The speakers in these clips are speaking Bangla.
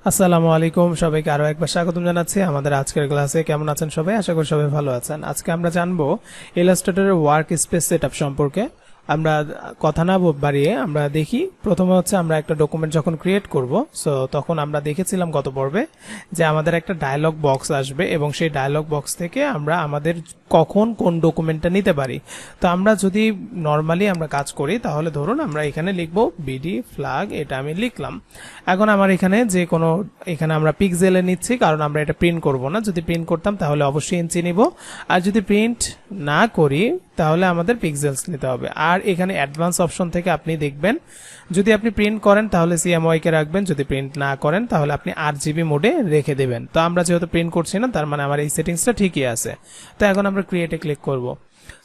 আসসালামু আলাইকুম, সবাইকে আরো একবার স্বাগতম জানাচ্ছি আমাদের আজকের ক্লাসে। কেমন আছেন সবাই? আশা করি সবাই ভালো আছেন। আজকে আমরা জানবো ইলাস্ট্রেটরের ওয়ার্ক স্পেস সেটআপ সম্পর্কে। আমরা কথা না বাড়িয়ে আমরা দেখি। প্রথমে হচ্ছে আমরা একটা ডকুমেন্ট যখন ক্রিয়েট করব, সো তখন আমরা দেখেছিলাম গত পর্বে যে আমাদের একটা ডায়লগ বক্স আসবে এবং সেই ডায়লগ বক্স থেকে আমরা আমাদের কখন কোন ডকুমেন্টটা নিতে পারি। তো আমরা যদি নর্মালি আমরা কাজ করি তাহলে ধরুন আমরা এখানে লিখবো বিডি ফ্ল্যাগ, এটা আমি লিখলাম। এখন আমার এখানে যে কোনো এখানে আমরা পিক্সেলে নিচ্ছি কারণ আমরা এটা প্রিন্ট করব না। যদি প্রিন্ট করতাম তাহলে অবশ্যই ইঞ্চি নিব, আর যদি প্রিন্ট না করি তাহলে আমাদের পিক্সেলস নিতে হবে। আর এখানে অ্যাডভান্স অপশন থেকে আপনি দেখবেন, যদি আপনি প্রিন্ট করেন তাহলে সিএমওয়াই কে রাখবেন, যদি প্রিন্ট না করেন তাহলে আপনি আরজিবি মোডে রেখে দেবেন। তো আমরা যেহেতু প্রিন্ট করছি না, তার মানে আমার এই সেটিংসটা ঠিকই আছে। তো এখন আমরা ক্রিয়েটে ক্লিক করব।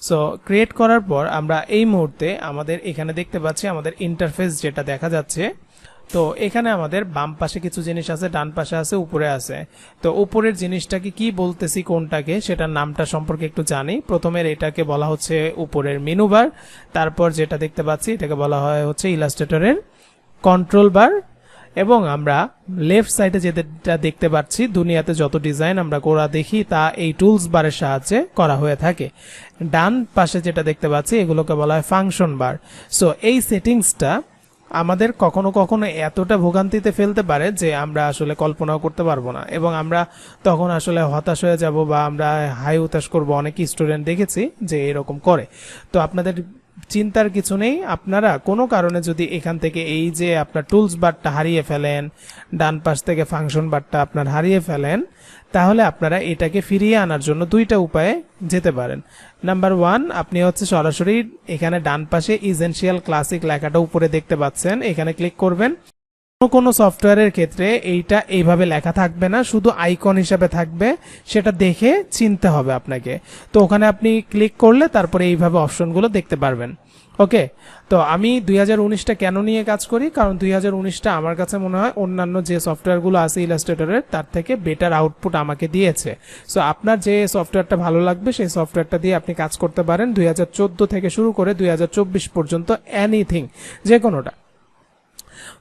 সো ক্রিয়েট করার পর আমরা এই মুহূর্তে আমাদের এখানে দেখতে পাচ্ছি আমাদের ইন্টারফেস যেটা দেখা যাচ্ছে। তো এখানে আমাদের বাম পাশে কিছু জিনিস আছে, ডান পাশে আছে, উপরে আছে। তো উপরের জিনিসটাকে কি বলতেছি, কোনটাকে, সেটার নামটা সম্পর্কে একটু জানি। প্রথমের এটাকে বলা হচ্ছে উপরের মেনু বার। তারপর যেটা দেখতে পাচ্ছি এটাকে বলা হয় হচ্ছে ইলাস্ট্রেটরের কন্ট্রোল বার। এবং আমরা লেফট সাইডে যেটা দেখতে পাচ্ছি, দুনিয়াতে যত ডিজাইন আমরা করা দেখি তা এই টুলস বারের সাহায্যে করা হয়ে থাকে। ডান পাশে যেটা দেখতে পাচ্ছি এগুলোকে বলা হয় ফাংশন বার। সো এই সেটিংসটা আমাদের কখনো কখনো এতটা ভোগান্তিতে ফেলতে পারে যে আমরা আসলে কল্পনাও করতে পারবো না, এবং আমরা তখন আসলে হতাশ হয়ে যাব বা আমরা হাই হতাশ করবো। অনেক স্টুডেন্ট দেখেছি যে এরকম করে। তো আপনাদের চিন্তার কিছু নেই। আপনারা কোনো কারণে যদি এখান থেকে এই যে আপনার টুলস বারটা হারিয়ে ফেলেন, ডান পাশ থেকে ফাংশন বারটা আপনার হারিয়ে ফেলেন, তাহলে আপনারা এটাকে ফিরিয়ে আনার জন্য দুইটা উপায়ে যেতে পারেন। নাম্বার ওয়ান, আপনি হচ্ছে সরাসরি এখানে ডান পাশে ইসেনশিয়াল ক্লাসিক লেখাটা উপরে দেখতে পাচ্ছেন, এখানে ক্লিক করবেন। কোনো সফটওয়্যারের ক্ষেত্রে এইটা এইভাবে লেখা থাকবে না, শুধু আইকন হিসাবে থাকবে, সেটা দেখে চিনতে হবে আপনাকে। তো ওখানে আপনি ক্লিক করলে তারপরে এইভাবে অপশনগুলো দেখতে পারবেন। ওকে, তো আমি 2019টা কেন নিয়ে কাজ করি, কারণ 2019টা আমার কাছে মনে হয় অন্যান্য যে সফটওয়্যারগুলো আছে ইলাস্ট্রেটরের তার থেকে বেটার আউটপুট আমাকে দিয়েছে। সো আপনার যে সফটওয়্যারটা ভালো লাগবে সেই সফটওয়্যারটা দিয়ে আপনি কাজ করতে পারেন। 2014 থেকে শুরু করে 2024 পর্যন্ত এনিথিং, যে কোনোটা।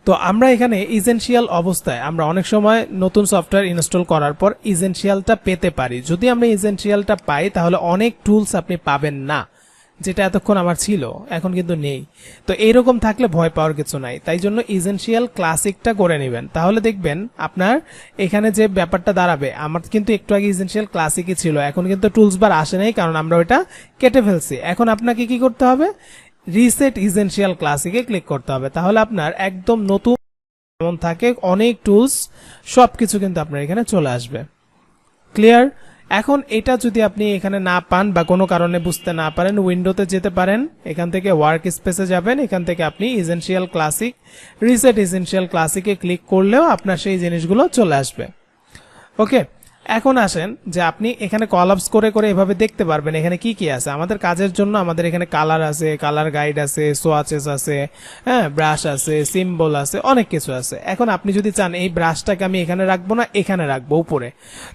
তো আমরা এখানে ইসেনশিয়াল অবস্থায় আমরা অনেক সময় নতুন সফটওয়্যার ইনস্টল করার পর ইসেনশিয়ালটা পেতে পারি। যদি আমরা ইসেনশিয়ালটা পাই তাহলে অনেক টুলস আপনি পাবেন না, যেটা এতক্ষণ আমার ছিল, এখন কিন্তু নেই। তো এইরকম থাকলে ভয় পাওয়ার কিছু নাই। তাই জন্য ইসেনশিয়াল ক্লাসিকটা করে নেবেন, তাহলে দেখবেন আপনার এখানে যে ব্যাপারটা দাঁড়াবে। আমার কিন্তু একটু আগে ইসেনশিয়াল ক্লাসিকই ছিল, এখন কিন্তু টুলস বার আসে নাই কারণ আমরা ওটা কেটে ফেলছি। এখন আপনাকে কি করতে হবে, রিসেট ইসেনশিয়াল ক্লাসিকে ক্লিক করতে হবে, তাহলে আপনার একদম নতুন যেমন থাকে অনেক টুলস সবকিছু কিন্তু আপনার এখানে চলে আসবে। ক্লিয়ার? এখন এটা যদি আপনি এখানে না পান বা কোনো কারণে বুঝতে না পারেন, উইন্ডোতে যেতে পারেন, এখান থেকে ওয়ার্ক স্পেসে যাবেন, এখান থেকে আপনি ইসেনশিয়াল ক্লাসিক, রিসেট ইসেনশিয়াল ক্লাসিকে ক্লিক করলেও আপনার সেই জিনিসগুলো চলে আসবে। ওকে, এখন আসেন যে আপনি এখানে কলাপস করে করে এভাবে দেখতে পারবেন এখানে কি কি আছে। আমাদের কাজের জন্য আমাদের এখানে কালার আছে, কালার গাইড আছে, সোয়াচেস আছে, হ্যাঁ, ব্রাশ আছে, সিম্বল আছে, অনেক কিছু আছে। এখন আপনি যদি চান এই ব্রাশটাকে আমি এখানে রাখবো না, এখানে রাখবো উপরে,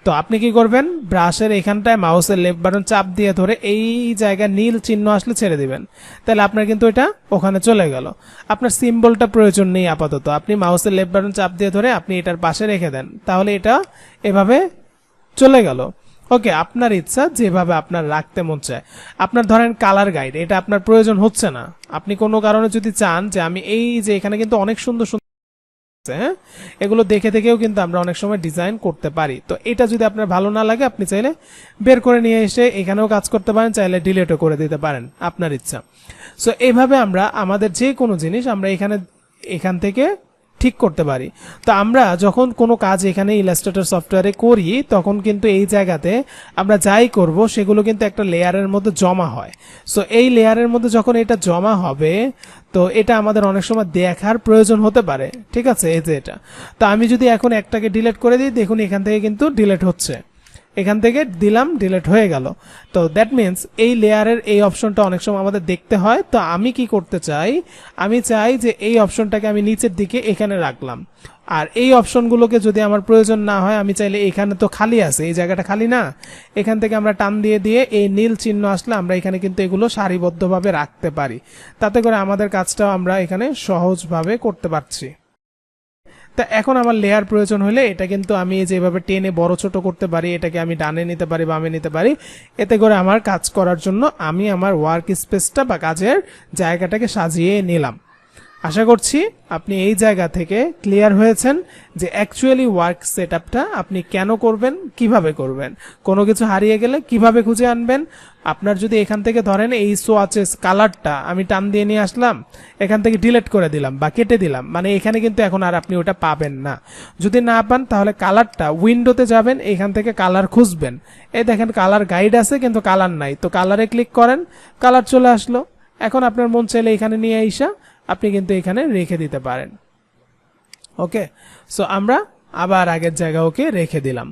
তো আপনি কি করবেন, ব্রাশের এখানটায় মাউসের লেফট বাটন চাপ দিয়ে ধরে এই জায়গায় নীল চিহ্ন আসলে ছেড়ে দিবেন, তাহলে আপনার কিন্তু এটা ওখানে চলে গেল। আপনার সিম্বলটা প্রয়োজন নেই আপাতত, আপনি মাউসের লেফট বাটন চাপ দিয়ে ধরে আপনি এটার পাশে রেখে দেন, তাহলে এটা এভাবে চলে গেল। ওকে, আপনার ইচ্ছা যেভাবে আপনার রাখতে মন চায়। আপনার ধরেন কালার গাইড, এটা আপনার প্রয়োজন হচ্ছে না, আপনি কোনো কারণে যদি চান যে আমি এই যে এখানে কিন্তু অনেক সুন্দর সুন্দর, হ্যাঁ, এগুলো দেখে দেখেও কিন্তু আমরা অনেক সময় ডিজাইন করতে পারি। তো এটা যদি আপনার ভালো না লাগে আপনি চাইলে বের করে নিয়ে এসে এখানেও কাজ করতে পারেন, চাইলে ডিলিটও করে দিতে পারেন, আপনার ইচ্ছা। সো এইভাবে আমরা আমাদের যে কোনো জিনিস আমরা এখান থেকে ঠিক করতে পারি। তো আমরা যখন কোনো কাজ এখানে ইলাস্ট্রেটর সফটওয়্যারে করি তখন কিন্তু এই জায়গাতে আমরা যাই করব সেগুলো কিন্তু একটা লেয়ারের মধ্যে জমা হয়। সো এই লেয়ারের মধ্যে যখন এটা জমা হবে তো এটা আমাদের অনেক সময় দেখার প্রয়োজন হতে পারে। ঠিক আছে, এই যে এটা, তো আমি যদি এখন একটাকে ডিলিট করে দিই, দেখুন এখান থেকে কিন্তু ডিলিট হচ্ছে, এখান থেকে দিলাম ডিলিট হয়ে গেল। তো দ্যাট মিনস এই লেয়ারের এই অপশনটা অনেক সময় আমাদের দেখতে হয়। তো আমি কি করতে চাই, আমি চাই যে এই অপশনটাকে আমি নিচের দিকে এখানে রাখলাম, আর এই অপশনগুলোকে যদি আমার প্রয়োজন না হয় আমি চাইলে এখানে তো খালি আছে, এই জায়গাটা খালি না, এখান থেকে আমরা টান দিয়ে দিয়ে এই নীল চিহ্ন আসলে আমরা এখানে কিন্তু এগুলো সারিবদ্ধভাবে রাখতে পারি, তাতে করে আমাদের কাজটাও আমরা এখানে সহজভাবে করতে পারছি। তা এখন আমার লেয়ার প্রয়োজন হলে এটা কিন্তু আমি যেভাবে টেনে বড় ছোট করতে পারি, এটাকে আমি ডানে নিতে পারি, বামে নিতে পারি। এতে করে আমার কাজ করার জন্য আমি আমার ওয়ার্ক স্পেসটা বা কাজের জায়গাটাকে সাজিয়ে নিলাম। আশা করছি আপনি এই জায়গা থেকে ক্লিয়ার হয়েছেন যে অ্যাকচুয়ালি ওয়ার্ক সেটআপটা আপনি কেন করবেন, কিভাবে করবেন, কোনো কিছু হারিয়ে গেলে কিভাবে খুঁজে আনবেন। আপনার যদি এখান থেকে ধরেন এই সোয়াচেস কালারটা আমি টান দিয়ে নিয়ে আসলাম, এখান থেকে ডিলিট করে দিলাম বা কেটে দিলাম, মানে এখানে কিন্তু এখন আর আপনি ওটা পাবেন না। যদি না পান তাহলে কালারটা উইন্ডোতে যাবেন, এখান থেকে কালার খুঁজবেন। এই দেখেন কালার গাইড আছে কিন্তু কালার নাই, তো কালারে ক্লিক করেন, কালার চলে আসলো। এখন আপনার মন চাইলে এখানে নিয়ে আইসা আপনি কিন্তু এখানে রেখে দিতে পারেন। ওকে, সো আমরা আবার আগের জায়গা ওকে রেখে দিলাম।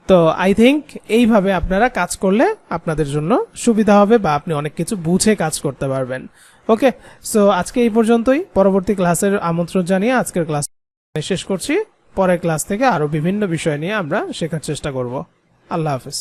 তো আই থিঙ্ক এইভাবে আপনারা কাজ করলে আপনাদের জন্য সুবিধা হবে বা আপনি অনেক কিছু বুঝে কাজ করতে পারবেন। ওকে, সো আজকে এই পর্যন্তই। পরবর্তী ক্লাসের আমন্ত্রণ জানিয়ে আজকের ক্লাস শেষ করছি। পরের ক্লাস থেকে আরো বিভিন্ন বিষয় নিয়ে আমরা শেখার চেষ্টা করব। আল্লাহ হাফেজ।